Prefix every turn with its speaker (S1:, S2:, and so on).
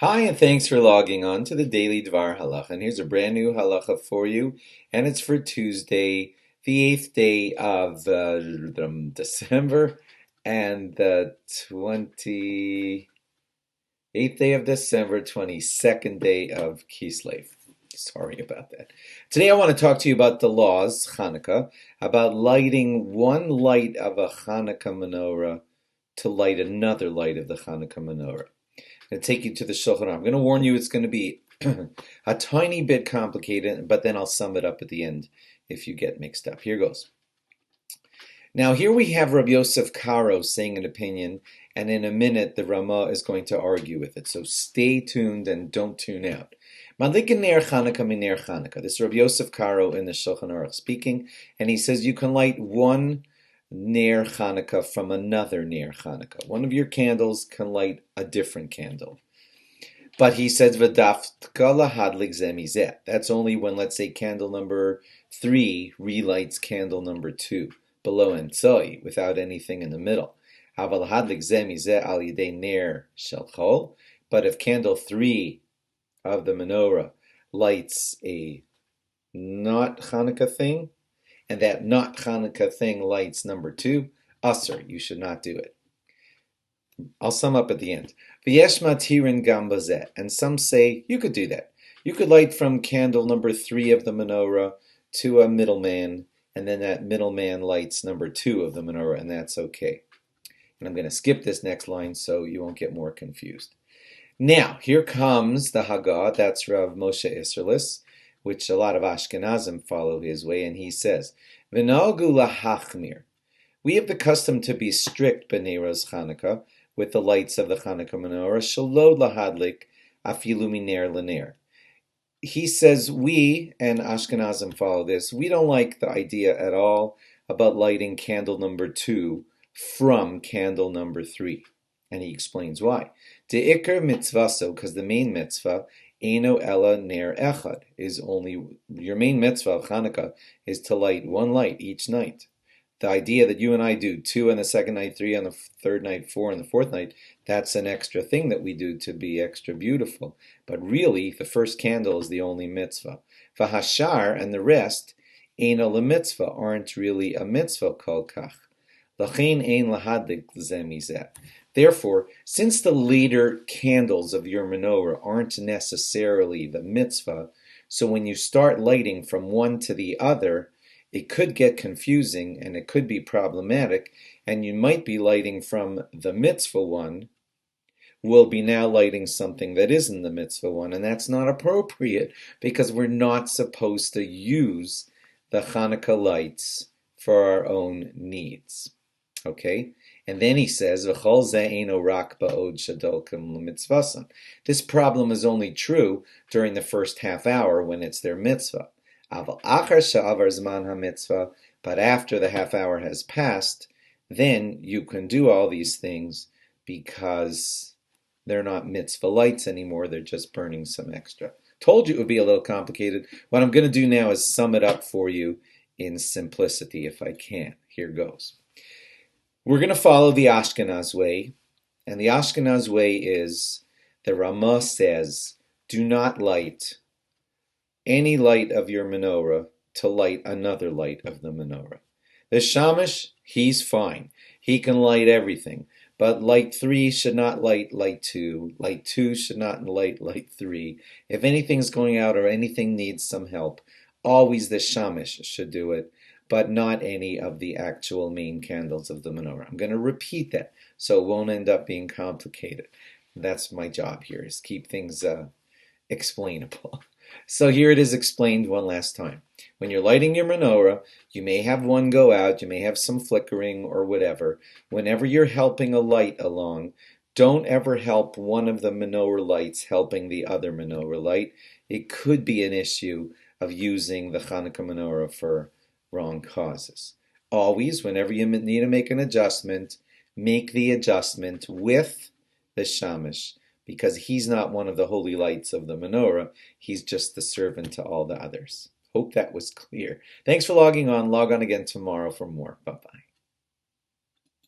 S1: Hi, and thanks for logging on to the Daily DVAR Halacha. And here's a brand new halacha for you, and it's for Tuesday, the 8th day of December, and the 28th day of December, 22nd day of Kislev. Sorry about that. Today I want to talk to you about the laws, Chanuka, about lighting one light of a Chanuka menorah to light another light of the Chanuka menorah. I'm going to take you to the Shulchan Aruch. I'm going to warn you it's going to be a tiny bit complicated, but then I'll sum it up at the end if you get mixed up. Here goes. Now here we have Rabbi Yosef Karo saying an opinion, and in a minute the Rama is going to argue with it. So stay tuned and don't tune out. Madlikin ner Chanukah min ner Chanukah. This is Rabbi Yosef Karo in the Shulchan Aruch speaking, and he says you can light one ner Chanukah from another ner Chanukah. One of your candles can light a different candle. But he says, V'dafka lahadlik ze mizeh. That's only when, let's say, candle number 3 relights candle number 2, below entzoi, without anything in the middle. Aval hadlik ze mizeh al yidei ner shel chol. But if candle 3 of the menorah lights a not Chanukah thing, and that not Chanukah thing lights number 2, Asr, you should not do it. I'll sum up at the end. V'yesh matirin gam bazeh, and some say you could do that. You could light from candle number 3 of the menorah to a middleman, and then that middleman lights number 2 of the menorah, and that's okay. And I'm going to skip this next line so you won't get more confused. Now, here comes the Haggah, that's Rav Moshe Isserlis, which a lot of Ashkenazim follow his way, and he says, V'nogu lahachmir. We have the custom to be strict b'neiros Chanukah, with the lights of the Chanukah menorah, shalod lahadlik afilu miner l'ner. He says we, and Ashkenazim follow this, we don't like the idea at all about lighting candle number 2 from candle number 3. And he explains why. De'ikar mitzvaso, because the main mitzvah, Eino ella ner echad, is only, your main mitzvah of Chanukah is to light one light each night. The idea that you and I do 2 on the second night, 3 on the third night, 4 on the fourth night, that's an extra thing that we do to be extra beautiful. But really, the first candle is the only mitzvah. V'hashar, and the rest, Eino mitzvah, aren't really a mitzvah kol kach. Lachein ein lahadlik ze mizeh. Therefore, since the later candles of your menorah aren't necessarily the mitzvah, so when you start lighting from one to the other, it could get confusing and it could be problematic, and you might be lighting from the mitzvah one, will be now lighting something that isn't the mitzvah one, and that's not appropriate because we're not supposed to use the Chanukah lights for our own needs. Okay? And then he says, this problem is only true during the first half hour when it's their mitzvah. But after the half hour has passed, then you can do all these things because they're not mitzvah lights anymore, they're just burning some extra. Told you it would be a little complicated. What I'm going to do now is sum it up for you in simplicity if I can. Here goes. We're going to follow the Ashkenaz way, and the Ashkenaz way is, the Rama says, do not light any light of your menorah to light another light of the menorah. The Shamish, he's fine. He can light everything, but light 3 should not light light 2. Light 2 should not light 3. If anything's going out or anything needs some help, always the Shamish should do it, but not any of the actual main candles of the menorah. I'm going to repeat that so it won't end up being complicated. That's my job here, is keep things explainable. So here it is explained one last time. When you're lighting your menorah, you may have one go out, you may have some flickering or whatever. Whenever you're helping a light along, don't ever help one of the menorah lights helping the other menorah light. It could be an issue of using the Chanukah menorah for wrong causes. Always, whenever you need to make an adjustment, make the adjustment with the Shamish, because he's not one of the holy lights of the menorah. He's just the servant to all the others. Hope that was clear. Thanks for logging on. Log on again tomorrow for more. Bye-bye.